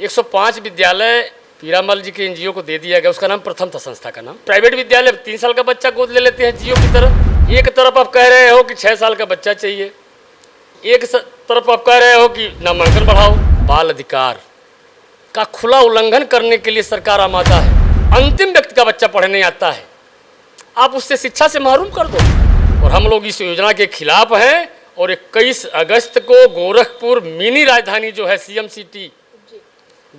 105 विद्यालय पीरामल जी के एनजीओ को दे दिया गया। उसका नाम प्रथम था, संस्था का नाम। प्राइवेट विद्यालय 3 साल का बच्चा गोद ले लेते हैं जियो की तरह। एक तरफ आप कह रहे हो कि 6 साल का बच्चा चाहिए, एक तरफ आप कह रहे हो कि नामांकन बढ़ाओ। बाल अधिकार का खुला उल्लंघन करने के लिए सरकार आमादा है। अंतिम व्यक्ति का बच्चा पढ़ने आता है, आप उससे शिक्षा से महरूम कर दो। और हम लोग इस योजना के खिलाफ हैं। और 21 अगस्त को गोरखपुर मिनी राजधानी जो है सीएम सिटी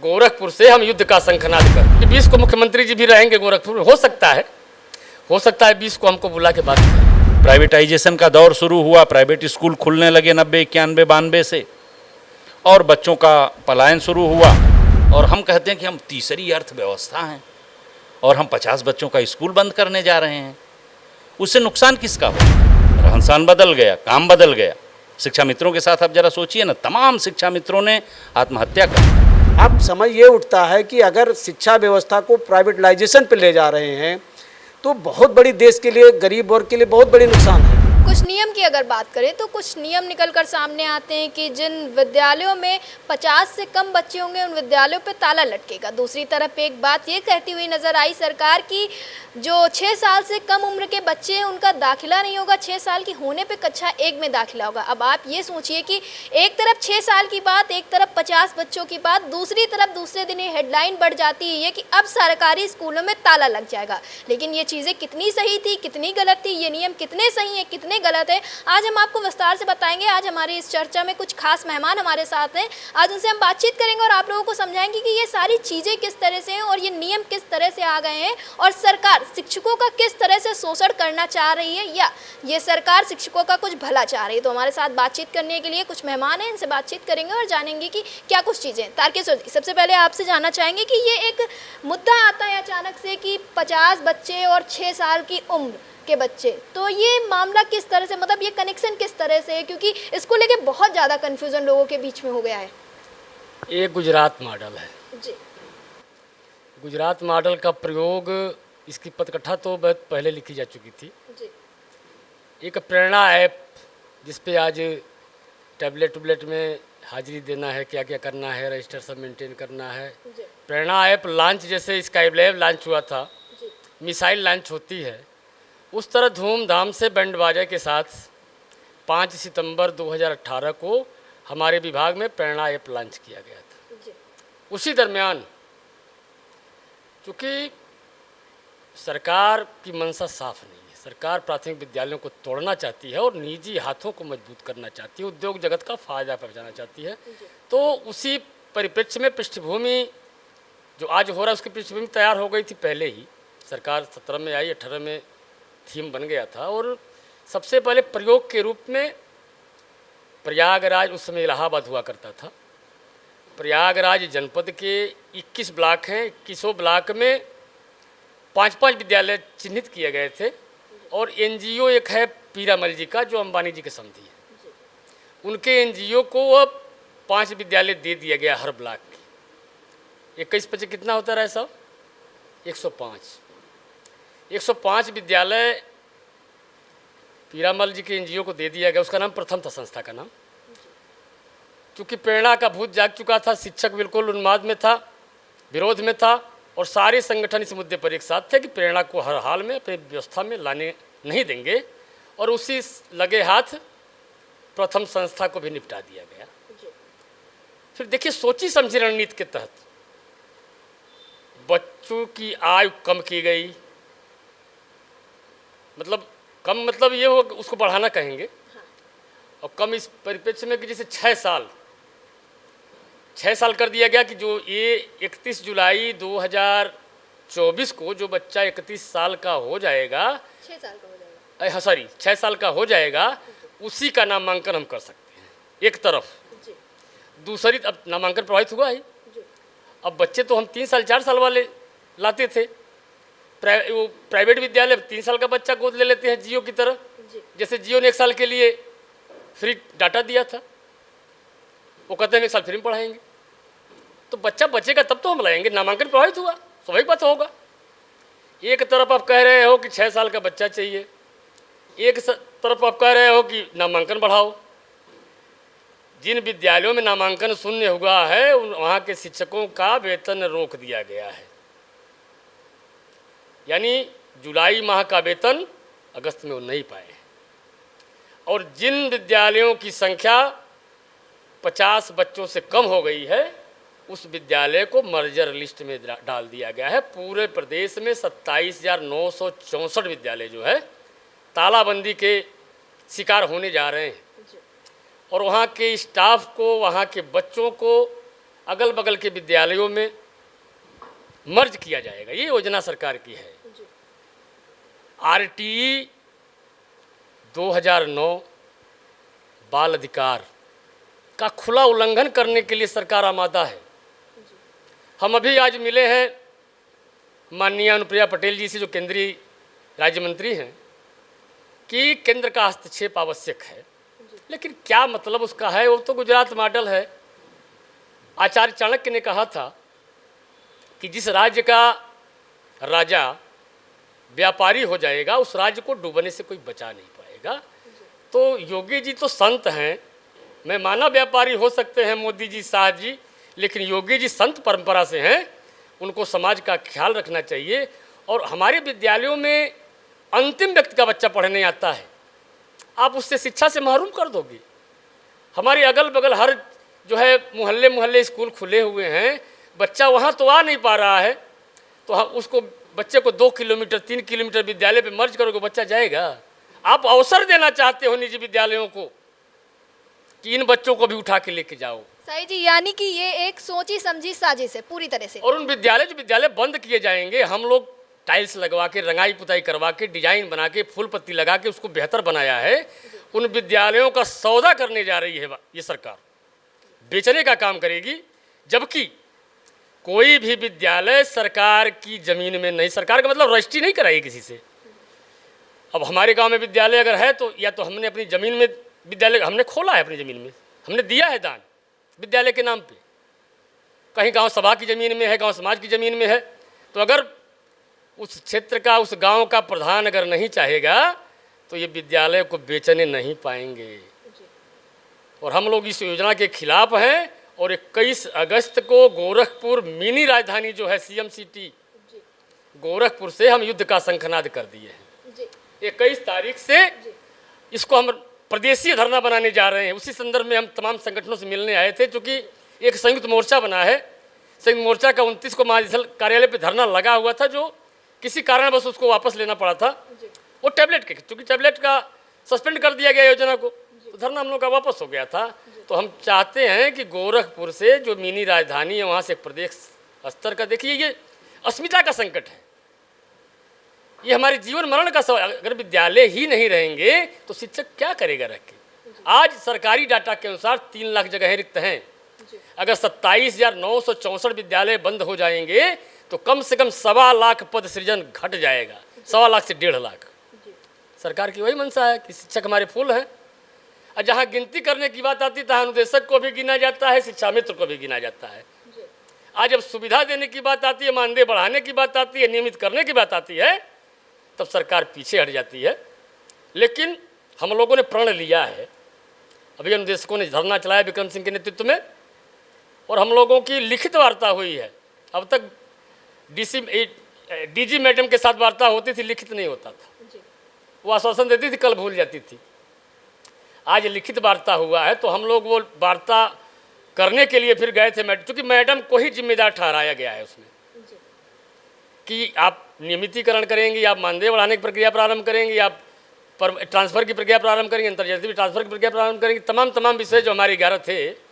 गोरखपुर से हम युद्ध का शंखनाद कर 20 को मुख्यमंत्री जी भी रहेंगे गोरखपुर। हो सकता है 20 को हमको बुला के बात करें। प्राइवेटाइजेशन का दौर शुरू हुआ, प्राइवेट स्कूल खुलने लगे 90, 91, 92 से, और बच्चों का पलायन शुरू हुआ। और हम कहते हैं कि हम तीसरी अर्थव्यवस्था हैं और हम 50 बच्चों का स्कूल बंद करने जा रहे हैं। उससे नुकसान किसका हो? रहन सहन बदल गया, काम बदल गया। शिक्षा मित्रों के साथ आप जरा सोचिए ना, तमाम शिक्षा मित्रों ने आत्महत्या कर। अब समझ ये उठता है कि अगर शिक्षा व्यवस्था को प्राइवेटाइजेशन पे ले जा रहे हैं तो बहुत बड़ी, देश के लिए, गरीब वर्ग के लिए बहुत बड़ी नुकसान है। कुछ नियम की अगर बात करें तो कुछ नियम निकलकर सामने आते हैं कि जिन विद्यालयों में 50 से कम बच्चे होंगे उन विद्यालयों पर ताला लटकेगा। दूसरी तरफ एक बात ये कहती हुई नजर आई सरकार की जो 6 साल से कम उम्र के बच्चे हैं उनका दाखिला नहीं होगा, 6 साल की होने पे कक्षा 1 में दाखिला होगा। अब आप ये सोचिए कि एक तरफ 6 साल की बात, एक तरफ 50 बच्चों की बात, दूसरी तरफ दूसरे दिन ये हेडलाइन बढ़ जाती है कि अब सरकारी स्कूलों में ताला लग जाएगा। लेकिन ये चीज़ें कितनी सही थी, कितनी गलत थी, ये नियम कितने सही हैं, कितने गलत है, आज हम आपको विस्तार से बताएंगे। आज हमारी इस चर्चा में कुछ खास मेहमान हमारे साथ हैं। आज उनसे हम बातचीत करेंगे और आप लोगों को समझाएंगे कि ये सारी चीज़ें किस तरह से हैं और ये नियम किस तरह से आ गए हैं और सरकार शिक्षकों का किस तरह से शोषण करना चाह रही है या ये सरकार शिक्षकों का कुछ भला चाह रही है। तो हमारे साथ बातचीत करने के लिए कुछ मेहमान हैं, इनसे बातचीत करेंगे और जानेंगे कि क्या कुछ चीज़ें। तारकेश्वर जी, सबसे पहले आपसे जानना चाहेंगे कि ये एक मुद्दा आता है अचानक से कि 50 बच्चे और 6 साल की उम्र के बच्चे, तो ये मामला किस तरह से, मतलब ये कनेक्शन किस तरह से है, क्योंकि इसको लेके बहुत ज़्यादा कन्फ्यूज़न लोगों के बीच में हो गया है। ये गुजरात मॉडल है जी। गुजरात मॉडल का प्रयोग, इसकी पटकथा तो बहुत पहले लिखी जा चुकी थी जी। एक प्रेरणा ऐप जिस पे आज टैबलेट में हाजिरी देना है, क्या क्या करना है, रजिस्टर सब मेंटेन करना है। जी। प्रेरणा ऐप लॉन्च, जैसे स्काई लैब लॉन्च हुआ था, जी। मिसाइल लॉन्च होती है, उस तरह धूमधाम से बैंड बाजा के साथ 5 सितंबर 2018 को हमारे विभाग में प्रेरणा ऐप लॉन्च किया गया था। जी। उसी दरमियान चूँकि सरकार की मंशा साफ नहीं है, सरकार प्राथमिक विद्यालयों को तोड़ना चाहती है और निजी हाथों को मजबूत करना चाहती है, उद्योग जगत का फायदा पहुंचाना चाहती है। तो उसी परिप्रेक्ष्य में पृष्ठभूमि जो आज हो रहा है उसकी पृष्ठभूमि तैयार हो गई थी पहले ही। सरकार 17 में आई, 18 में थीम बन गया था। और सबसे पहले प्रयोग के रूप में प्रयागराज, उस समय इलाहाबाद हुआ करता था, प्रयागराज जनपद के 21 ब्लॉक हैं, 21 ब्लॉक में 5-5 विद्यालय चिन्हित किए गए थे। और एनजीओ एक है पीरामल जी का जो अंबानी जी के समधी है, उनके एनजीओ को अब 5 विद्यालय दे दिया गया हर ब्लॉक की। 21 कितना होता रहा सब? 105 विद्यालय पीरामल जी के एनजीओ को दे दिया गया। उसका नाम प्रथम था, संस्था का नाम। क्योंकि प्रेरणा का भूत जाग चुका था, शिक्षक बिल्कुल उन्माद में था, विरोध में था और सारे संगठन इस मुद्दे पर एक साथ थे कि प्रेरणा को हर हाल में अपनी व्यवस्था में लाने नहीं देंगे। और उसी लगे हाथ प्रथम संस्था को भी निपटा दिया गया। फिर देखिए, सोची समझी रणनीति के तहत बच्चों की आयु कम की गई, मतलब कम, मतलब ये हो उसको बढ़ाना कहेंगे। और कम इस परिप्रेक्ष्य में कि जैसे 6 साल कर दिया गया कि जो ये 31 जुलाई 2024 को जो बच्चा 31 साल का हो जाएगा, 6 साल का हो जाएगा, हाँ सॉरी 6 साल का हो जाएगा, उसी का नामांकन हम कर सकते हैं एक तरफ। जी। दूसरी, अब नामांकन प्रभावित हुआ है। अब बच्चे तो हम 3 साल 4 साल वाले लाते थे, प्राइवेट विद्यालय 3 साल का बच्चा गोद ले लेते हैं जियो की तरह। जैसे जियो ने 1 साल के लिए फ्री डाटा दिया था, वो कहते हैं 1 साल फ्री में पढ़ाएंगे, तो बच्चा बचेगा तब तो हम लाएंगे। नामांकन प्रभावित हुआ, स्वाभाविक बात होगा। एक तरफ आप कह रहे हो कि 6 साल का बच्चा चाहिए, एक तरफ आप कह रहे हो कि नामांकन बढ़ाओ। जिन विद्यालयों में नामांकन शून्य हुआ है वहाँ के शिक्षकों का वेतन रोक दिया गया है। यानी जुलाई माह का वेतन अगस्त में वो नहीं पाए। और जिन विद्यालयों की संख्या 50 बच्चों से कम हो गई है उस विद्यालय को मर्जर लिस्ट में डाल दिया गया है। पूरे प्रदेश में 27,964 विद्यालय जो है तालाबंदी के शिकार होने जा रहे हैं। और वहाँ के स्टाफ को, वहाँ के बच्चों को अगल बगल के विद्यालयों में मर्ज किया जाएगा। ये योजना सरकार की है। RTE 2009 बाल अधिकार का खुला उल्लंघन करने के लिए सरकार आमादा है। हम अभी आज मिले हैं माननीय अनुप्रिया पटेल जी से, जो केंद्रीय राज्य मंत्री हैं, कि केंद्र का हस्तक्षेप आवश्यक है। लेकिन क्या मतलब उसका है? वो तो गुजरात मॉडल है। आचार्य चाणक्य ने कहा था कि जिस राज्य का राजा व्यापारी हो जाएगा उस राज्य को डूबने से कोई बचा नहीं पाएगा। तो योगी जी तो संत हैं, मैं माना व्यापारी हो सकते हैं मोदी जी, शाह जी, लेकिन योगी जी संत परंपरा से हैं। उनको समाज का ख्याल रखना चाहिए। और हमारे विद्यालयों में अंतिम व्यक्ति का बच्चा पढ़ने आता है, आप उससे शिक्षा से महरूम कर दोगे। हमारे अगल बगल हर जो है मोहल्ले मोहल्ले स्कूल खुले हुए हैं, बच्चा वहाँ तो आ नहीं पा रहा है, तो हम उसको बच्चे को 2 किलोमीटर 3 किलोमीटर विद्यालय पे मर्ज करोगे, बच्चा जाएगा? आप अवसर देना चाहते हो निजी विद्यालयों को कि इन बच्चों को भी उठा के लेके जाओ। सही जी, यानी कि ये एक सोची समझी साजिश है पूरी तरह से। और उन विद्यालय बंद किए जाएंगे। हम लोग टाइल्स लगवा के, रंगाई पुताई करवा के, डिजाइन बना के, फूल पत्ती लगा के उसको बेहतर बनाया है। उन विद्यालयों का सौदा करने जा रही है ये सरकार, बेचने का काम करेगी। जबकि कोई भी विद्यालय सरकार की ज़मीन में नहीं, सरकार का मतलब रजिस्ट्री नहीं कराई किसी से। अब हमारे गांव में विद्यालय अगर है तो या तो हमने अपनी ज़मीन में विद्यालय हमने खोला है, अपनी ज़मीन में हमने दिया है दान विद्यालय के नाम पे। कहीं गांव सभा की ज़मीन में है, गांव समाज की ज़मीन में है, तो अगर उस क्षेत्र का, उस गांव का प्रधान अगर नहीं चाहेगा तो ये विद्यालय को बेचने नहीं पाएंगे। और हम लोग इस योजना के खिलाफ हैं। और 21 अगस्त को गोरखपुर मिनी राजधानी जो है CM-सिटी गोरखपुर से हम युद्ध का शंखनाद कर दिए हैं। 21 तारीख से इसको हम प्रदेशीय धरना बनाने जा रहे हैं। उसी संदर्भ में हम तमाम संगठनों से मिलने आए थे, क्योंकि एक संयुक्त मोर्चा बना है। संयुक्त मोर्चा का 29 को महानिदेशक कार्यालय पे धरना लगा हुआ था, जो किसी कारणवश उसको वापस लेना पड़ा था। वो टैबलेट के, क्योंकि टैबलेट का सस्पेंड कर दिया गया योजना को, तो धरना हम लोग का वापस हो गया था। तो हम चाहते हैं कि गोरखपुर से जो मिनी राजधानी है वहाँ से प्रदेश स्तर का, देखिए ये अस्मिता का संकट है, ये हमारे जीवन मरण का सवाल। अगर विद्यालय ही नहीं रहेंगे तो शिक्षक क्या करेगा रख के? आज सरकारी डाटा के अनुसार 3 लाख जगहें रिक्त हैं। अगर 27,964 विद्यालय बंद हो जाएंगे तो कम से कम 1.25 लाख पद सृजन घट जाएगा, 1.25 लाख से 1.5 लाख। सरकार की वही मंशा है कि शिक्षक हमारे फूल हैं। और जहाँ गिनती करने की बात आती है तहाँ अनुदेशक को भी गिना जाता है, शिक्षा मित्र को भी गिना जाता है। आज जब सुविधा देने की बात आती है, मानदेय बढ़ाने की बात आती है, नियमित करने की बात आती है, तब सरकार पीछे हट जाती है। लेकिन हम लोगों ने प्रण लिया है। अभी अनुदेशकों ने धरना चलाया विक्रम सिंह के नेतृत्व में, और हम लोगों की लिखित वार्ता हुई है। अब तक DG मैडम के साथ वार्ता होती थी, लिखित नहीं होता था। वो आश्वासन देती थी, कल भूल जाती थी। आज लिखित वार्ता हुआ है, तो हम लोग वो वार्ता करने के लिए फिर गए थे। क्योंकि मैडम को ही जिम्मेदार ठहराया गया है उसमें कि आप नियमितीकरण करेंगे, आप मानदेय बढ़ाने की प्रक्रिया प्रारंभ करेंगे, आप ट्रांसफ़र की प्रक्रिया प्रारंभ करेंगे, अंतर्जातीय ट्रांसफ़र की प्रक्रिया प्रारंभ करेंगे। तमाम विषय जो हमारे 11 थे,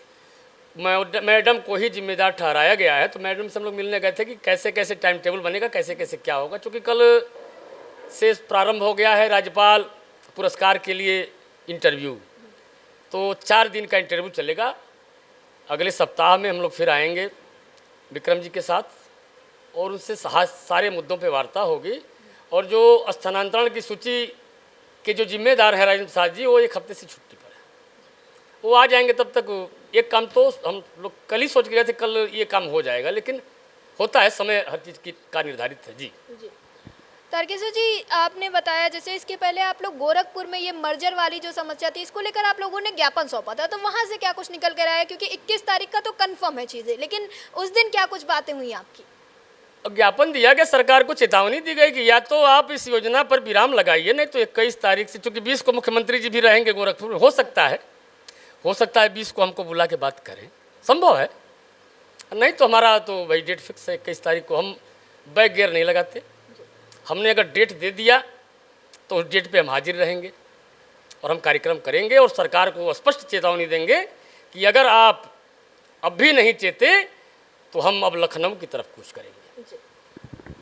मैडम को ही जिम्मेदार ठहराया गया है। तो मैडम से हम लोग मिलने गए थे कि कैसे कैसे टाइम टेबल बनेगा, कैसे कैसे क्या होगा। चूँकि कल से प्रारंभ हो गया है राज्यपाल पुरस्कार के लिए इंटरव्यू, तो 4 दिन का इंटरव्यू चलेगा। अगले सप्ताह में हम लोग फिर आएंगे विक्रम जी के साथ, और उनसे सारे मुद्दों पे वार्ता होगी। और जो स्थानांतरण की सूची के जो जिम्मेदार हैं राजेंद्र प्रसाद जी, वो 1 हफ्ते से छुट्टी पर है, वो आ जाएंगे। तब तक एक काम तो हम लोग कल ही सोच के गए थे, कल ये काम हो जाएगा, लेकिन होता है समय हर चीज़ की का निर्धारित है। जी तारकेश्वर जी, आपने बताया जैसे इसके पहले आप लोग गोरखपुर में ये मर्जर वाली जो समस्या थी इसको लेकर आप लोगों ने ज्ञापन सौंपा था, तो वहाँ से क्या कुछ निकल कर आया? क्योंकि 21 तारीख का तो कंफर्म है चीज़ें, लेकिन उस दिन क्या कुछ बातें हुई आपकी? अब ज्ञापन दिया गया, सरकार को चेतावनी दी गई कि या तो आप इस योजना पर विराम लगाइए, नहीं तो 21 तारीख से, चूंकि 20 को मुख्यमंत्री जी भी रहेंगे गोरखपुर में, हो सकता है 20 को हमको बुला के बात करें, संभव है। नहीं तो हमारा तो भाई डेट फिक्स है 21 तारीख को, हम बैक गियर नहीं लगाते। हमने अगर डेट दे दिया तो उस डेट पे हम हाजिर रहेंगे और हम कार्यक्रम करेंगे और सरकार को स्पष्ट चेतावनी देंगे कि अगर आप अब भी नहीं चेते तो हम अब लखनऊ की तरफ कूच करेंगे।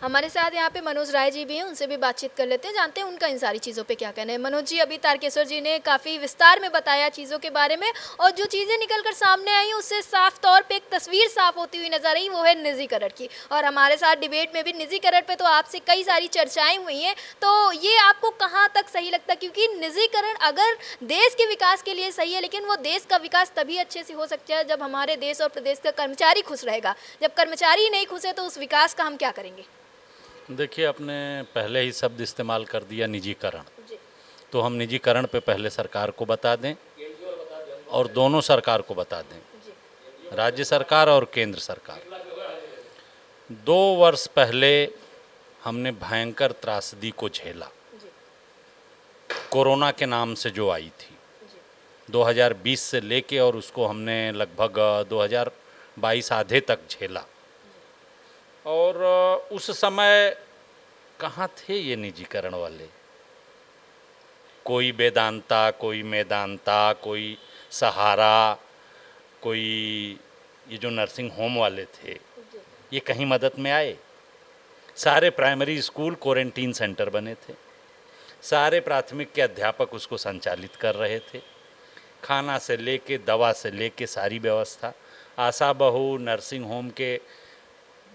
हमारे साथ यहाँ पे मनोज राय जी भी हैं, उनसे भी बातचीत कर लेते हैं, जानते हैं उनका इन सारी चीज़ों पे क्या कहना है। मनोज जी, अभी तारकेश्वर जी ने काफ़ी विस्तार में बताया चीज़ों के बारे में, और जो चीज़ें निकल कर सामने आई उससे साफ तौर पे एक तस्वीर साफ होती हुई नजर आई, वो है निजीकरण की। और हमारे साथ डिबेट में भी निजीकरण पे तो आपसे कई सारी चर्चाएँ हुई हैं, तो ये आपको कहाँ तक सही लगता है? क्योंकि निजीकरण अगर देश के विकास के लिए सही है, लेकिन वो देश का विकास तभी अच्छे से हो सकता है जब हमारे देश और प्रदेश का कर्मचारी खुश रहेगा। जब कर्मचारी नहीं खुश है तो उस विकास का हम क्या करेंगे? देखिए, आपने पहले ही शब्द इस्तेमाल कर दिया निजीकरण, तो हम निजीकरण पे पहले सरकार को बता दें और दोनों सरकार को बता दें, राज्य सरकार और केंद्र सरकार। 2 वर्ष पहले हमने भयंकर त्रासदी को झेला, कोरोना के नाम से जो आई थी 2020 से लेके, और उसको हमने लगभग 2022 आधे तक झेला। और उस समय कहाँ थे ये निजीकरण वाले? कोई वेदांता, कोई मेदांता, कोई सहारा, कोई ये जो नर्सिंग होम वाले थे, ये कहीं मदद में आए? सारे प्राइमरी स्कूल क्वारंटीन सेंटर बने थे, सारे प्राथमिक के अध्यापक उसको संचालित कर रहे थे, खाना से लेके दवा से लेके सारी व्यवस्था। आशा बहू, नर्सिंग होम के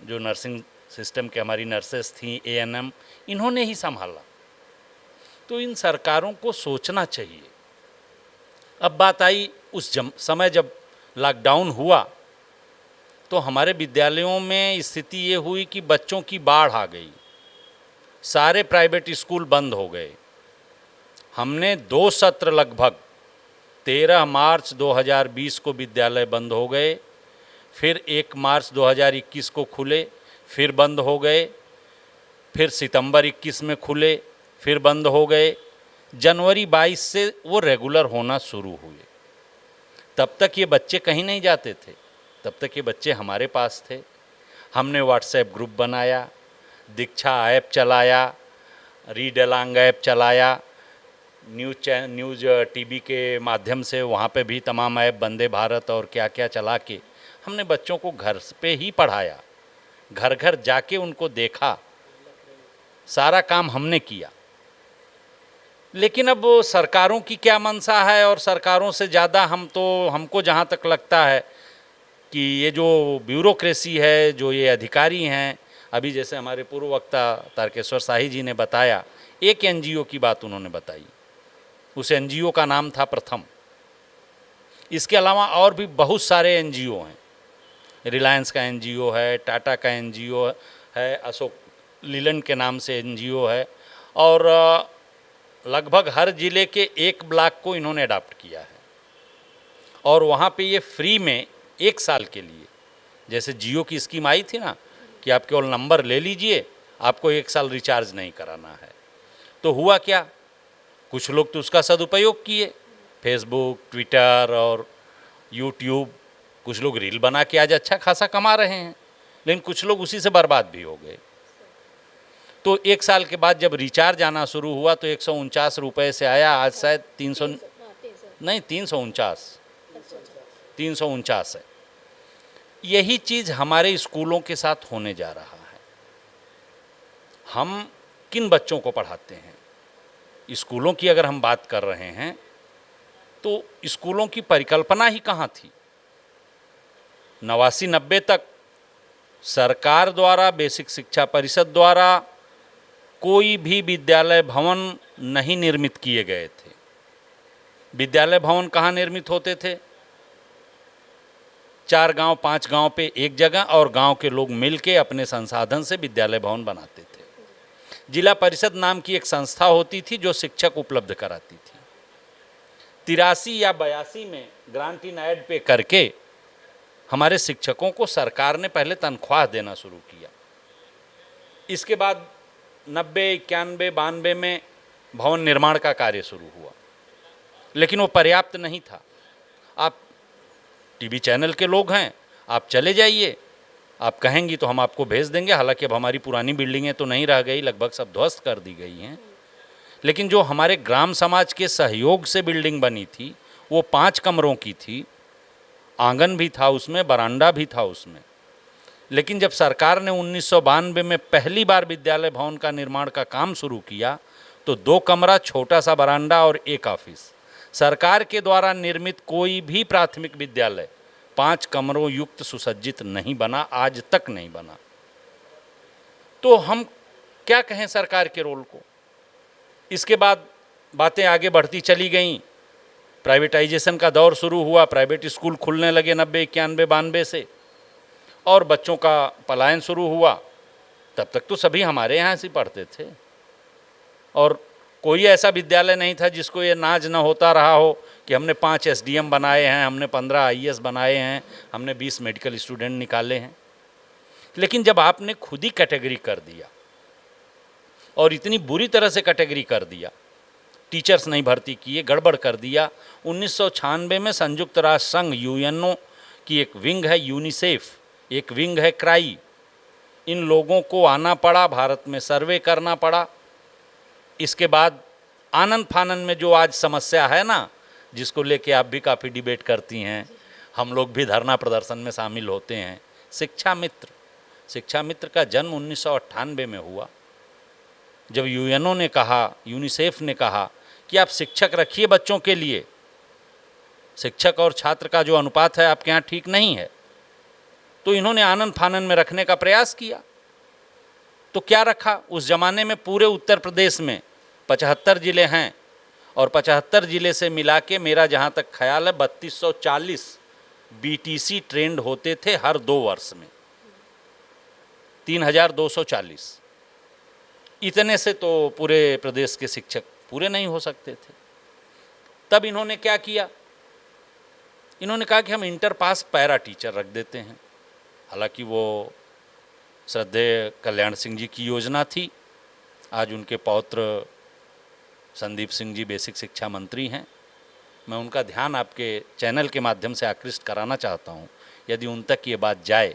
जो नर्सिंग सिस्टम के हमारी नर्सेस थीं, ANM, इन्होंने ही संभाला। तो इन सरकारों को सोचना चाहिए। अब बात आई उस समय जब लॉकडाउन हुआ तो हमारे विद्यालयों में स्थिति ये हुई कि बच्चों की बाढ़ आ गई, सारे प्राइवेट स्कूल बंद हो गए। हमने 2 सत्र लगभग 13 मार्च 2020 को विद्यालय बंद हो गए, फिर 1 मार्च 2021 को खुले, फिर बंद हो गए, फिर सितंबर 21 में खुले, फिर बंद हो गए। जनवरी 22 से वो रेगुलर होना शुरू हुए। तब तक ये बच्चे कहीं नहीं जाते थे, तब तक ये बच्चे हमारे पास थे। हमने व्हाट्सएप ग्रुप बनाया, दीक्षा ऐप चलाया, रीड अलांग ऐप चलाया, न्यूज़ टीवी के माध्यम से वहाँ पे भी तमाम ऐप, वंदे भारत और क्या क्या चला के हमने बच्चों को घर पे ही पढ़ाया, घर घर जाके उनको देखा, सारा काम हमने किया। लेकिन अब सरकारों की क्या मंशा है, और सरकारों से ज़्यादा हमको जहाँ तक लगता है कि ये जो ब्यूरोक्रेसी है, जो ये अधिकारी हैं, अभी जैसे हमारे पूर्व वक्ता तारकेश्वर शाही जी ने बताया, एक NGO की बात उन्होंने बताई, उस NGO का नाम था प्रथम। इसके अलावा और भी बहुत सारे NGO हैं, रिलायंस का NGO है, टाटा का NGO है, अशोक लीलैंड के नाम से NGO है, और लगभग हर ज़िले के 1 ब्लॉक को इन्होंने अडॉप्ट किया है। और वहाँ पे ये फ्री में 1 साल के लिए, जैसे जियो की स्कीम आई थी ना कि आप केवल नंबर ले लीजिए, आपको 1 साल रिचार्ज नहीं कराना है। तो हुआ क्या, कुछ लोग तो उसका सदुपयोग किए, फेसबुक, ट्विटर और यूट्यूब, कुछ लोग रील बना के आज अच्छा खासा कमा रहे हैं, लेकिन कुछ लोग उसी से बर्बाद भी हो गए। तो 1 साल के बाद जब रिचार्ज आना शुरू हुआ तो 149 रुपये से आया, आज शायद 349 है। यही चीज़ हमारे स्कूलों के साथ होने जा रहा है। हम किन बच्चों को पढ़ाते हैं? स्कूलों की अगर हम बात कर रहे हैं तो स्कूलों की परिकल्पना ही कहाँ थी? 89-90 तक सरकार द्वारा, बेसिक शिक्षा परिषद द्वारा कोई भी विद्यालय भवन नहीं निर्मित किए गए थे। विद्यालय भवन कहाँ निर्मित होते थे? 4 गांव 5 गांव पे एक जगह, और गांव के लोग मिलके अपने संसाधन से विद्यालय भवन बनाते थे। जिला परिषद नाम की एक संस्था होती थी जो शिक्षक उपलब्ध कराती थी। 83 या 82 में ग्रांट इन एड पे करके हमारे शिक्षकों को सरकार ने पहले तनख्वाह देना शुरू किया। इसके बाद 90, 91, 92 में भवन निर्माण का कार्य शुरू हुआ, लेकिन वो पर्याप्त नहीं था। आप टीवी चैनल के लोग हैं, आप चले जाइए, आप कहेंगी तो हम आपको भेज देंगे। हालांकि अब हमारी पुरानी बिल्डिंगें तो नहीं रह गई, लगभग सब ध्वस्त कर दी गई हैं, लेकिन जो हमारे ग्राम समाज के सहयोग से बिल्डिंग बनी थी वो 5 कमरों की थी, आंगन भी था उसमें, बरांडा भी था उसमें। लेकिन जब सरकार ने 1992 में पहली बार विद्यालय भवन का निर्माण का काम शुरू किया तो 2 कमरा, छोटा सा बरांडा और 1 ऑफिस। सरकार के द्वारा निर्मित कोई भी प्राथमिक विद्यालय 5 कमरों युक्त सुसज्जित नहीं बना, आज तक नहीं बना। तो हम क्या कहें सरकार के रोल को। इसके बाद बातें आगे बढ़ती चली गईं, प्राइवेटाइजेशन का दौर शुरू हुआ, प्राइवेट स्कूल खुलने लगे 90, 91, 92 से, और बच्चों का पलायन शुरू हुआ। तब तक तो सभी हमारे यहाँ से पढ़ते थे और कोई ऐसा विद्यालय नहीं था जिसको ये नाज न होता रहा हो कि हमने 5 एसडीएम बनाए हैं, हमने 15 आईएएस बनाए हैं, हमने 20 मेडिकल स्टूडेंट निकाले हैं। लेकिन जब आपने खुद ही कैटेगरी कर दिया और इतनी बुरी तरह से कैटेगरी कर दिया, टीचर्स नहीं भर्ती किए, गड़बड़ कर दिया। 1996 में संयुक्त राष्ट्र संघ यूएनओ की एक विंग है यूनिसेफ, एक विंग है क्राई, इन लोगों को आना पड़ा, भारत में सर्वे करना पड़ा। इसके बाद आनन फानन में जो आज समस्या है ना, जिसको लेके आप भी काफ़ी डिबेट करती हैं, हम लोग भी धरना प्रदर्शन में शामिल होते हैं, शिक्षा मित्र। शिक्षा मित्र का जन्म 1998 में हुआ, जब यूएनओ ने कहा, यूनिसेफ ने कहा कि आप शिक्षक रखिए बच्चों के लिए, शिक्षक और छात्र का जो अनुपात है आपके यहाँ ठीक नहीं है। तो इन्होंने आनन फानन में रखने का प्रयास किया। तो क्या रखा, उस ज़माने में पूरे उत्तर प्रदेश में 75 ज़िले हैं और 75 ज़िले से मिला के मेरा जहाँ तक ख्याल है 3240 बीटीसी ट्रेंड होते थे हर 2 वर्ष में, 3240। इतने से तो पूरे प्रदेश के शिक्षक पूरे नहीं हो सकते थे। तब इन्होंने क्या किया, इन्होंने कहा कि हम इंटर पास पैरा टीचर रख देते हैं। हालांकि वो श्रद्धेय कल्याण सिंह जी की योजना थी, आज उनके पौत्र संदीप सिंह जी बेसिक शिक्षा मंत्री हैं। मैं उनका ध्यान आपके चैनल के माध्यम से आकृष्ट कराना चाहता हूँ, यदि उन तक ये बात जाए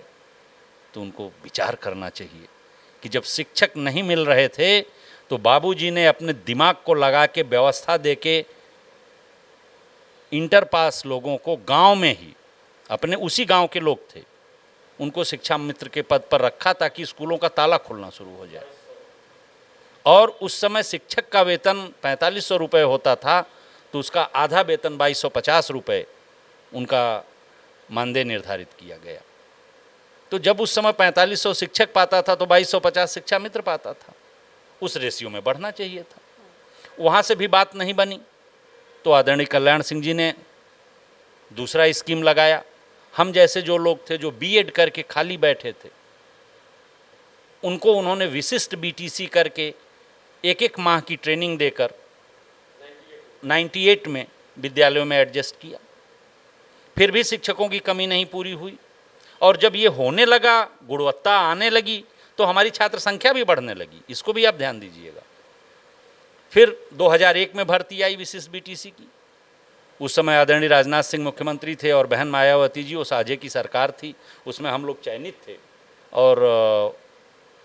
तो उनको विचार करना चाहिए कि जब शिक्षक नहीं मिल रहे थे तो बाबूजी ने अपने दिमाग को लगा के व्यवस्था दे के इंटर पास लोगों को गांव में ही, अपने उसी गांव के लोग थे, उनको शिक्षा मित्र के पद पर रखा ताकि स्कूलों का ताला खुलना शुरू हो जाए। और उस समय शिक्षक का वेतन 4500 रुपये होता था, तो उसका आधा वेतन 2250 रुपये उनका मानदेय निर्धारित किया गया। तो जब उस समय 4500 शिक्षक पाता था तो 2250 शिक्षा मित्र पाता था। उस रेशियो में बढ़ना चाहिए था। वहाँ से भी बात नहीं बनी तो आदरणीय कल्याण सिंह जी ने दूसरा स्कीम लगाया। हम जैसे जो लोग थे जो बीएड करके खाली बैठे थे, उनको उन्होंने विशिष्ट बीटीसी करके 1-1 माह की ट्रेनिंग देकर 98 में विद्यालयों में एडजस्ट किया। फिर भी शिक्षकों की कमी नहीं पूरी हुई, और जब ये होने लगा, गुणवत्ता आने लगी, तो हमारी छात्र संख्या भी बढ़ने लगी। इसको भी आप ध्यान दीजिएगा। फिर 2001 में भर्ती आई विशिष्ट बीटीसी की। उस समय आदरणीय राजनाथ सिंह मुख्यमंत्री थे और बहन मायावती जी, वो साझे की सरकार थी, उसमें हम लोग चयनित थे और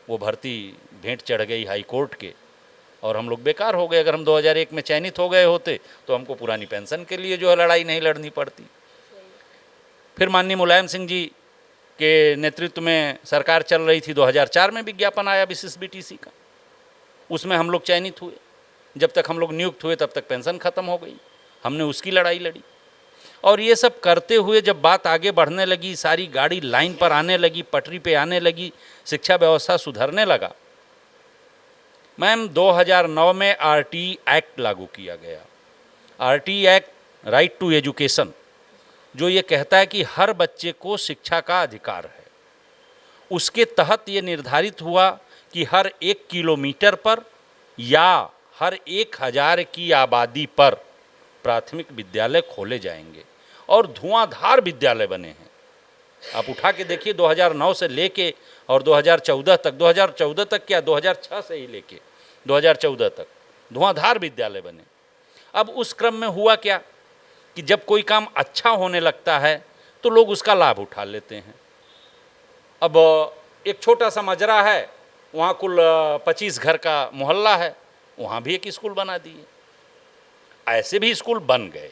वो भर्ती भेंट चढ़ गई हाई कोर्ट के और हम लोग बेकार हो गए। अगर हम 2001 में चयनित हो गए होते तो हमको पुरानी पेंशन के लिए जो है लड़ाई नहीं लड़नी पड़ती। फिर माननीय मुलायम सिंह जी के नेतृत्व में सरकार चल रही थी। 2004 में विज्ञापन आया विशिष्ट बीटीसी का, उसमें हम लोग चयनित हुए। जब तक हम लोग नियुक्त हुए तब तक पेंशन खत्म हो गई, हमने उसकी लड़ाई लड़ी। और ये सब करते हुए जब बात आगे बढ़ने लगी, सारी गाड़ी लाइन पर आने लगी, पटरी पे आने लगी, शिक्षा व्यवस्था सुधरने लगा, मैम 2009 में आरटी एक्ट लागू किया गया। RTE act, right to education, जो ये कहता है कि हर बच्चे को शिक्षा का अधिकार है। उसके तहत ये निर्धारित हुआ कि हर 1 किलोमीटर पर या हर 1000 की आबादी पर प्राथमिक विद्यालय खोले जाएंगे और धुआंधार विद्यालय बने हैं। आप उठा के देखिए 2009 से लेके और 2014 तक, 2014 तक क्या 2006 से ही लेके 2014 तक धुआंधार विद्यालय बने। अब उस क्रम में हुआ क्या कि जब कोई काम अच्छा होने लगता है तो लोग उसका लाभ उठा लेते हैं। अब एक छोटा सा मजरा है, वहाँ कुल 25 घर का मोहल्ला है, वहाँ भी एक स्कूल बना दिए। ऐसे भी स्कूल बन गए।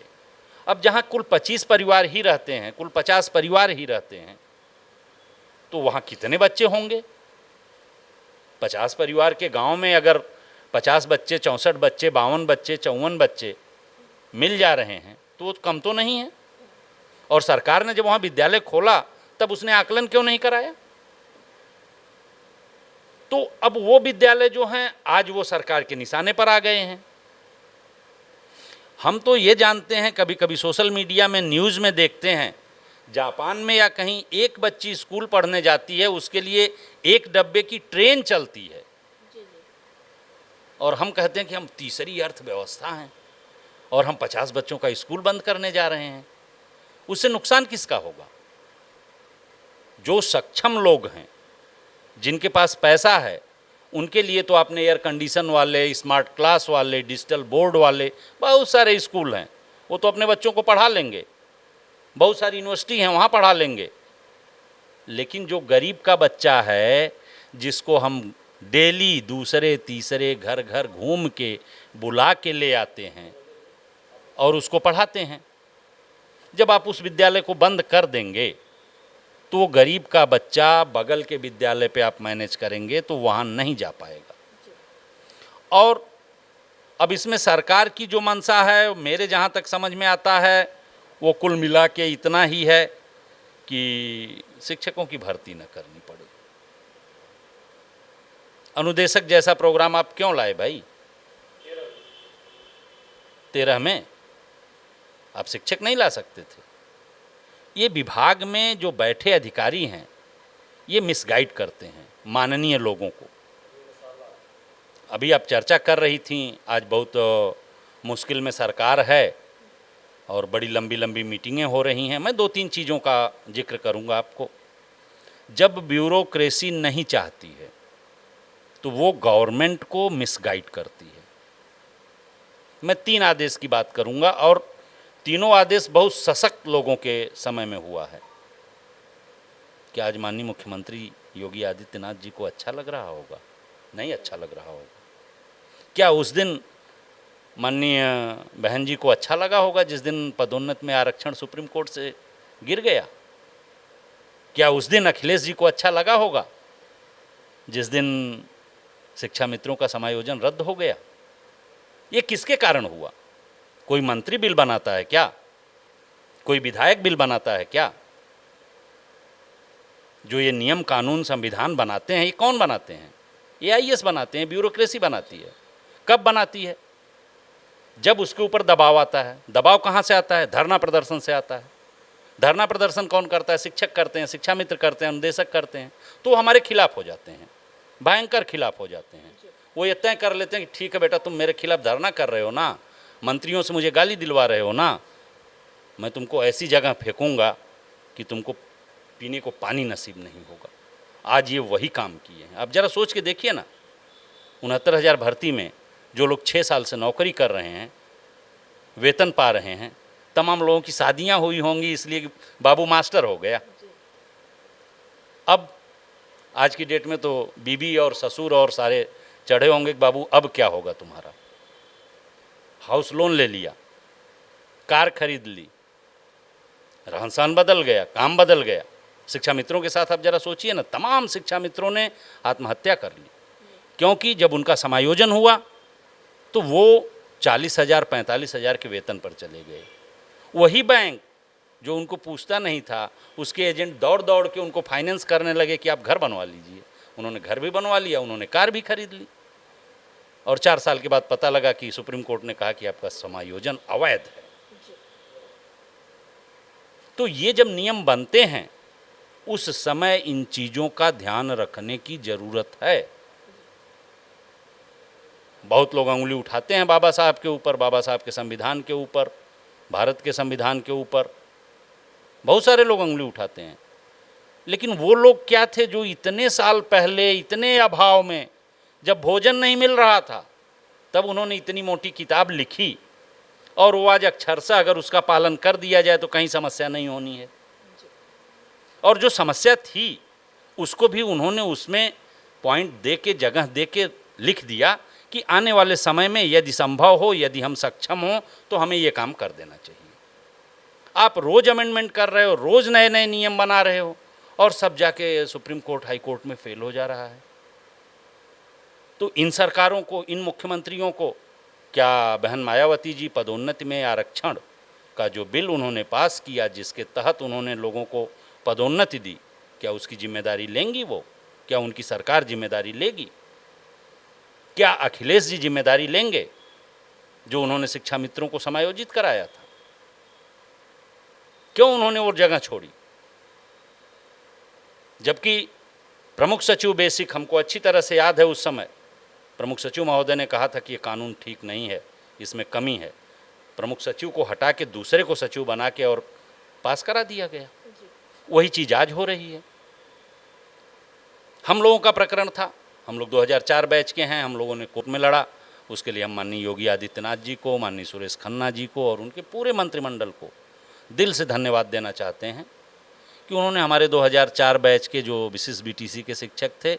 अब जहाँ कुल 25 परिवार ही रहते हैं, कुल 50 परिवार ही रहते हैं, तो वहाँ कितने बच्चे होंगे? 50 परिवार के गांव में अगर 50 बच्चे, 64 बच्चे, 52 बच्चे, 54 बच्चे मिल जा रहे हैं तो वो कम तो नहीं है। और सरकार ने जब वहाँ विद्यालय खोला तब उसने आकलन क्यों नहीं कराया? तो अब वो विद्यालय जो हैं आज वो सरकार के निशाने पर आ गए हैं। हम तो ये जानते हैं, कभी कभी सोशल मीडिया में न्यूज़ में देखते हैं, जापान में या कहीं एक बच्ची स्कूल पढ़ने जाती है, उसके लिए 1 डब्बे की ट्रेन चलती है। और हम कहते हैं कि हम तीसरी अर्थव्यवस्था हैं और हम 50 बच्चों का स्कूल बंद करने जा रहे हैं। उससे नुकसान किसका होगा? जो सक्षम लोग हैं, जिनके पास पैसा है, उनके लिए तो आपने एयर कंडीशन वाले, स्मार्ट क्लास वाले, डिजिटल बोर्ड वाले बहुत सारे स्कूल हैं, वो तो अपने बच्चों को पढ़ा लेंगे। बहुत सारी यूनिवर्सिटी हैं, वहाँ पढ़ा लेंगे। लेकिन जो गरीब का बच्चा है, जिसको हम डेली दूसरे तीसरे घर घर घूम के बुला के ले आते हैं और उसको पढ़ाते हैं, जब आप उस विद्यालय को बंद कर देंगे तो वो गरीब का बच्चा बगल के विद्यालय पे आप मैनेज करेंगे तो वहाँ नहीं जा पाएगा। और अब इसमें सरकार की जो मंशा है, मेरे जहाँ तक समझ में आता है, वो कुल मिला के इतना ही है कि शिक्षकों की भर्ती न करनी पड़े। अनुदेशक जैसा प्रोग्राम आप क्यों लाए भाई? 13 में आप शिक्षक नहीं ला सकते थे? ये विभाग में जो बैठे अधिकारी हैं, ये मिसगाइड करते हैं माननीय लोगों को। अभी आप चर्चा कर रही थी, आज बहुत मुश्किल में सरकार है और बड़ी लंबी लंबी मीटिंगें हो रही हैं। मैं 2-3 चीज़ों का जिक्र करूंगा आपको। जब ब्यूरोक्रेसी नहीं चाहती है तो वो गवर्नमेंट को मिसगाइड करती है। मैं 3 आदेश की बात करूंगा और तीनों आदेश बहुत सशक्त लोगों के समय में हुआ है। क्या आज माननीय मुख्यमंत्री योगी आदित्यनाथ जी को अच्छा लग रहा होगा? नहीं अच्छा लग रहा होगा। क्या उस दिन माननीय बहन जी को अच्छा लगा होगा जिस दिन पदोन्नति में आरक्षण सुप्रीम कोर्ट से गिर गया? क्या उस दिन अखिलेश जी को अच्छा लगा होगा जिस दिन शिक्षा मित्रों का समायोजन रद्द हो गया? ये किसके कारण हुआ? कोई मंत्री बिल बनाता है क्या? कोई विधायक बिल बनाता है क्या? जो ये नियम कानून संविधान बनाते हैं, ये कौन बनाते हैं? AIS बनाते हैं, ब्यूरोक्रेसी बनाती है। कब बनाती है? जब उसके ऊपर दबाव आता है। दबाव कहाँ से आता है? धरना प्रदर्शन से आता है। धरना प्रदर्शन कौन करता है? शिक्षक करते हैं, शिक्षा मित्र करते हैं, अनुदेशक करते हैं। तो वो हमारे खिलाफ हो जाते हैं, भयंकर खिलाफ हो जाते हैं। वो ये तय कर लेते हैं कि ठीक है बेटा, तुम मेरे खिलाफ धरना कर रहे हो ना, मंत्रियों से मुझे गाली दिलवा रहे हो ना, मैं तुमको ऐसी जगह फेंकूंगा कि तुमको पीने को पानी नसीब नहीं होगा। आज ये वही काम किए हैं। आप ज़रा सोच के देखिए ना, 69,000 भर्ती में जो लोग 6 साल से नौकरी कर रहे हैं, वेतन पा रहे हैं, तमाम लोगों की शादियां हुई होंगी इसलिए कि बाबू मास्टर हो गया। अब आज की डेट में तो बीबी और ससुर और सारे चढ़े होंगे कि बाबू अब क्या होगा तुम्हारा। हाउस लोन ले लिया, कार खरीद ली, रहन सहन बदल गया, काम बदल गया। शिक्षा मित्रों के साथ आप जरा सोचिए ना, तमाम शिक्षा मित्रों ने आत्महत्या कर ली क्योंकि जब उनका समायोजन हुआ तो वो 40,000 45,000 के वेतन पर चले गए। वही बैंक जो उनको पूछता नहीं था, उसके एजेंट दौड़ दौड़ के उनको फाइनेंस करने लगे कि आप घर बनवा लीजिए। उन्होंने घर भी बनवा लिया, उन्होंने कार भी खरीद ली। और 4 साल के बाद पता लगा कि सुप्रीम कोर्ट ने कहा कि आपका समायोजन अवैध है। तो ये जब नियम बनते हैं उस समय इन चीज़ों का ध्यान रखने की ज़रूरत है। बहुत लोग उंगली उठाते हैं बाबा साहब के ऊपर, बाबा साहब के संविधान के ऊपर, भारत के संविधान के ऊपर बहुत सारे लोग उंगली उठाते हैं। लेकिन वो लोग क्या थे जो इतने साल पहले इतने अभाव में, जब भोजन नहीं मिल रहा था, तब उन्होंने इतनी मोटी किताब लिखी, और वो आज अक्षरशः अगर उसका पालन कर दिया जाए तो कहीं समस्या नहीं होनी है। और जो समस्या थी उसको भी उन्होंने उसमें पॉइंट दे के, जगह दे के लिख दिया कि आने वाले समय में यदि संभव हो, यदि हम सक्षम हो, तो हमें ये काम कर देना चाहिए। आप रोज़ अमेंडमेंट कर रहे हो, रोज़ नए नए नियम बना रहे हो, और सब जाके सुप्रीम कोर्ट, हाई कोर्ट में फेल हो जा रहा है। तो इन सरकारों को, इन मुख्यमंत्रियों को, क्या बहन मायावती जी पदोन्नति में आरक्षण का जो बिल उन्होंने पास किया, जिसके तहत उन्होंने लोगों को पदोन्नति दी, क्या उसकी जिम्मेदारी लेंगी वो? क्या उनकी सरकार जिम्मेदारी लेगी? क्या अखिलेश जी जिम्मेदारी लेंगे जो उन्होंने शिक्षा मित्रों को समायोजित कराया था? क्यों उन्होंने वो जगह छोड़ी? जबकि प्रमुख सचिव बेसिक, हमको अच्छी तरह से याद है, उस समय प्रमुख सचिव महोदय ने कहा था कि ये कानून ठीक नहीं है, इसमें कमी है। प्रमुख सचिव को हटा के दूसरे को सचिव बना के और पास करा दिया गया। वही चीज़ आज हो रही है। हम लोगों का प्रकरण था, हम लोग 2004 बैच के हैं, हम लोगों ने कोर्ट में लड़ा। उसके लिए हम माननीय योगी आदित्यनाथ जी को, माननीय सुरेश खन्ना जी को और उनके पूरे मंत्रिमंडल को दिल से धन्यवाद देना चाहते हैं कि उन्होंने हमारे 2004 बैच के जो विशिष्ट बीटीसी के शिक्षक थे,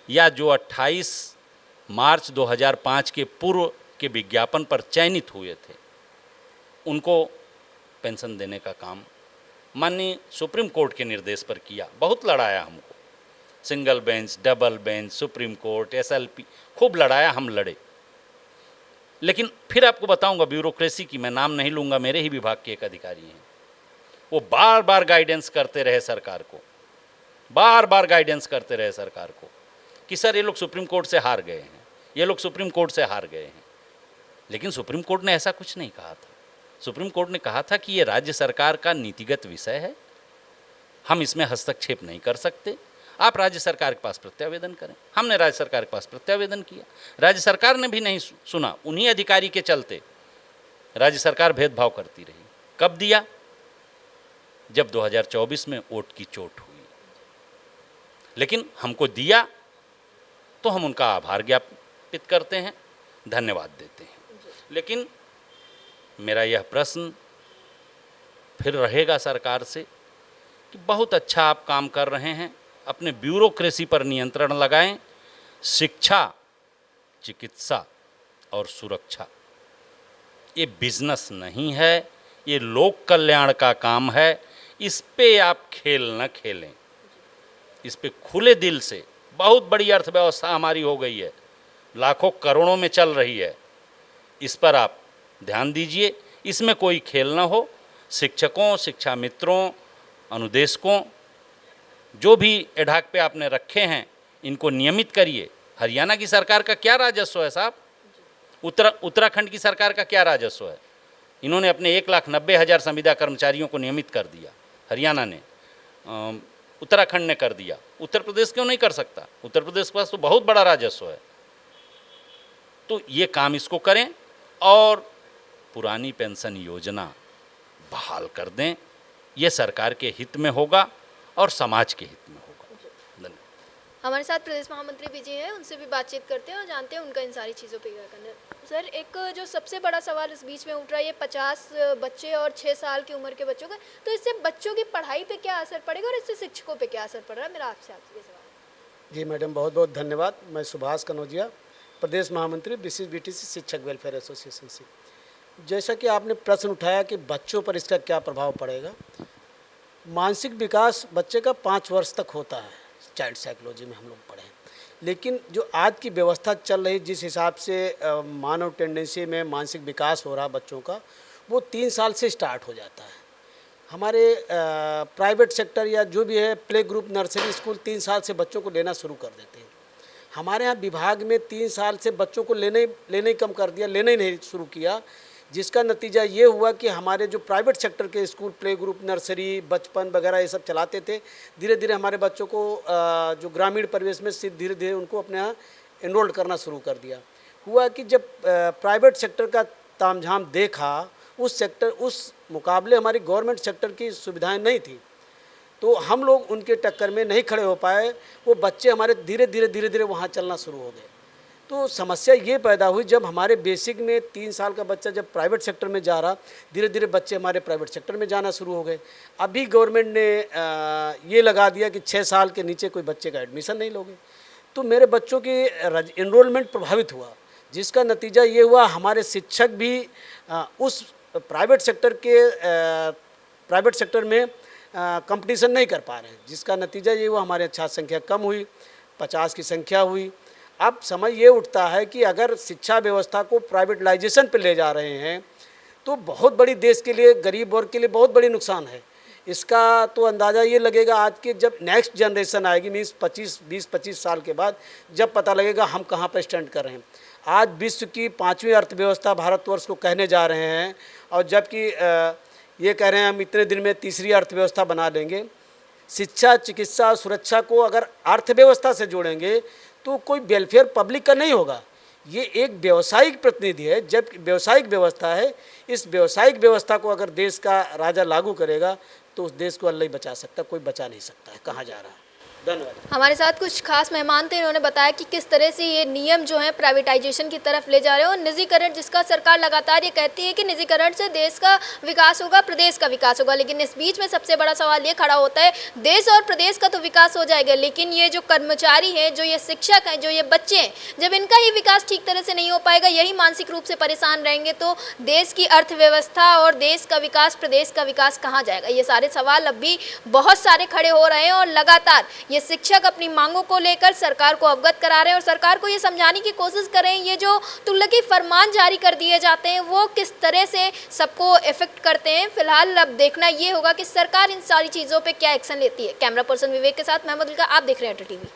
या जो 28 मार्च 2005 के पूर्व के विज्ञापन पर चयनित हुए थे, उनको पेंशन देने का काम माननीय सुप्रीम कोर्ट के निर्देश पर किया। बहुत लड़ाया हमको, single bench, double bench, supreme court, SLP, खूब लड़ाया, हम लड़े। लेकिन फिर आपको बताऊंगा ब्यूरोक्रेसी की, मैं नाम नहीं लूँगा, मेरे ही विभाग के एक अधिकारी हैं, वो बार बार गाइडेंस करते रहे सरकार को, बार बार गाइडेंस करते रहे सरकार को कि सर ये लोग सुप्रीम कोर्ट से हार गए हैं, ये लोग सुप्रीम कोर्ट से हार गए हैं। लेकिन सुप्रीम कोर्ट ने ऐसा कुछ नहीं कहा था। सुप्रीम कोर्ट ने कहा था कि ये राज्य सरकार का नीतिगत विषय है, हम इसमें हस्तक्षेप नहीं कर सकते, आप राज्य सरकार के पास प्रत्यावेदन करें। हमने राज्य सरकार के पास प्रत्यावेदन किया, राज्य सरकार ने भी नहीं सुना। उन्हीं अधिकारी के चलते राज्य सरकार भेदभाव करती रही। कब दिया? जब 2024 में वोट की चोट हुई। लेकिन हमको दिया तो हम उनका आभार ज्ञापित करते हैं, धन्यवाद देते हैं। लेकिन मेरा यह प्रश्न फिर रहेगा सरकार से कि बहुत अच्छा आप काम कर रहे हैं, अपने ब्यूरोक्रेसी पर नियंत्रण लगाएं। शिक्षा, चिकित्सा और सुरक्षा ये बिजनेस नहीं है, ये लोक कल्याण का काम है। इस पे आप खेल न खेलें, इस पे खुले दिल से। बहुत बड़ी अर्थव्यवस्था हमारी हो गई है, लाखों करोड़ों में चल रही है, इस पर आप ध्यान दीजिए, इसमें कोई खेल ना हो। शिक्षकों, शिक्षा मित्रों, अनुदेशकों, जो भी एडाक पे आपने रखे हैं, इनको नियमित करिए। हरियाणा की सरकार का क्या राजस्व है साहब? उत्तराखंड की सरकार का क्या राजस्व है? इन्होंने अपने 1,90,000 संविदा कर्मचारियों को नियमित कर दिया, हरियाणा ने, उत्तराखंड ने कर दिया। उत्तर प्रदेश क्यों नहीं कर सकता? उत्तर प्रदेश के पास तो बहुत बड़ा राजस्व है। तो ये काम इसको करें और पुरानी पेंशन योजना बहाल कर दें। ये सरकार के हित में होगा और समाज के हित में होगा। धन्यवाद। हमारे साथ प्रदेश महामंत्री भी जी हैं, उनसे भी बातचीत करते हैं और जानते हैं उनका इन सारी चीज़ों पे क्या करना है। सर, एक जो सबसे बड़ा सवाल इस बीच में उठ रहा है, ये 50 बच्चे और 6 साल की उम्र के बच्चों का, तो इससे बच्चों की पढ़ाई पे क्या असर पड़ेगा और इससे शिक्षकों पे क्या असर पड़ रहा है? मेरा आपसे ये सवाल। जी मैडम, बहुत बहुत धन्यवाद। मैं सुभाष कनौजिया, प्रदेश महामंत्री विशिष्ट बीटीसी शिक्षक वेलफेयर एसोसिएशन से। जैसा कि आपने प्रश्न उठाया कि बच्चों पर इसका क्या प्रभाव पड़ेगा, मानसिक विकास बच्चे का 5 वर्ष तक होता है, चाइल्ड साइकोलॉजी में हम लोग पढ़े। लेकिन जो आज की व्यवस्था चल रही, जिस हिसाब से मानव टेंडेंसी में मानसिक विकास हो रहा बच्चों का, वो 3 साल से स्टार्ट हो जाता है। हमारे प्राइवेट सेक्टर या जो भी है, प्ले ग्रुप, नर्सरी स्कूल 3 साल से बच्चों को लेना शुरू कर देते हैं। हमारे यहाँ विभाग में 3 साल से बच्चों को लेने ही कम कर दिया, लेना ही नहीं शुरू किया, जिसका नतीजा ये हुआ कि हमारे जो प्राइवेट सेक्टर के स्कूल, प्ले ग्रुप, नर्सरी, बचपन वगैरह ये सब चलाते थे, धीरे धीरे हमारे बच्चों को जो ग्रामीण परिवेश में धीरे धीरे उनको अपने यहाँ एनरोल्ड करना शुरू कर दिया। हुआ कि जब प्राइवेट सेक्टर का तामझाम देखा, उस मुकाबले हमारी गवर्नमेंट सेक्टर की सुविधाएं नहीं थी, तो हम लोग उनके टक्कर में नहीं खड़े हो पाए। वो बच्चे हमारे धीरे धीरे वहाँ चलना शुरू हो गए। तो समस्या ये पैदा हुई, जब हमारे बेसिक में 3 साल का बच्चा जब प्राइवेट सेक्टर में जा रहा, धीरे धीरे बच्चे हमारे प्राइवेट सेक्टर में जाना शुरू हो गए। अभी गवर्नमेंट ने ये लगा दिया कि 6 साल के नीचे कोई बच्चे का एडमिशन नहीं लोगे। तो मेरे बच्चों की इनरोलमेंट प्रभावित हुआ, जिसका नतीजा ये हुआ हमारे शिक्षक भी उस प्राइवेट सेक्टर में कंपटीशन नहीं कर पा रहे हैं, जिसका नतीजा ये हुआ हमारे छात्र संख्या कम हुई, 50 की संख्या हुई। अब समय ये उठता है कि अगर शिक्षा व्यवस्था को प्राइवेटलाइजेशन पे ले जा रहे हैं तो बहुत बड़ी देश के लिए, गरीब वर्ग के लिए बहुत बड़ी नुकसान है। इसका तो अंदाज़ा ये लगेगा आज के जब नेक्स्ट जनरेशन आएगी, मीन्स 20-25 साल के बाद, जब पता लगेगा हम कहाँ पर स्टैंड कर रहे हैं। आज विश्व की 5वीं अर्थव्यवस्था भारतवर्ष को कहने जा रहे हैं, और जबकि ये कह रहे हैं हम इतने दिन में 3री अर्थव्यवस्था बना लेंगे। शिक्षा, चिकित्सा, सुरक्षा को अगर अर्थव्यवस्था से जोड़ेंगे तो कोई वेलफेयर पब्लिक का नहीं होगा। ये एक व्यावसायिक प्रतिनिधि है, जब व्यावसायिक व्यवस्था है। इस व्यावसायिक व्यवस्था को अगर देश का राजा लागू करेगा तो उस देश को अल्लाह ही बचा सकता, कोई बचा नहीं सकता है। कहाँ जा रहा है। धन्यवाद। हमारे साथ कुछ खास मेहमान थे, इन्होंने बताया कि किस तरह से ये नियम जो है प्राइवेटाइजेशन की तरफ ले जा रहे हैं, और निजीकरण, जिसका सरकार लगातार ये कहती है कि निजीकरण से देश का विकास होगा, प्रदेश का विकास होगा। लेकिन इस बीच में सबसे बड़ा सवाल ये खड़ा होता है, देश और प्रदेश का तो विकास हो जाएगा, लेकिन ये जो कर्मचारी हैं, जो ये शिक्षक हैं, जो ये बच्चे हैं, जब इनका ही विकास ठीक तरह से नहीं हो पाएगा, यही मानसिक रूप से परेशान रहेंगे, तो देश की अर्थव्यवस्था और देश का विकास, प्रदेश का विकास कहाँ जाएगा। ये सारे सवाल अब भी बहुत सारे खड़े हो रहे हैं, और लगातार ये शिक्षक अपनी मांगों को लेकर सरकार को अवगत करा रहे हैं, और सरकार को ये समझाने की कोशिश कर रहे हैं ये जो तुगलकी फरमान जारी कर दिए जाते हैं वो किस तरह से सबको इफेक्ट करते हैं। फिलहाल अब देखना ये होगा कि सरकार इन सारी चीज़ों पे क्या एक्शन लेती है। कैमरा पर्सन विवेक के साथ महमूद उल्का, आप देख रहे हैं टीवी।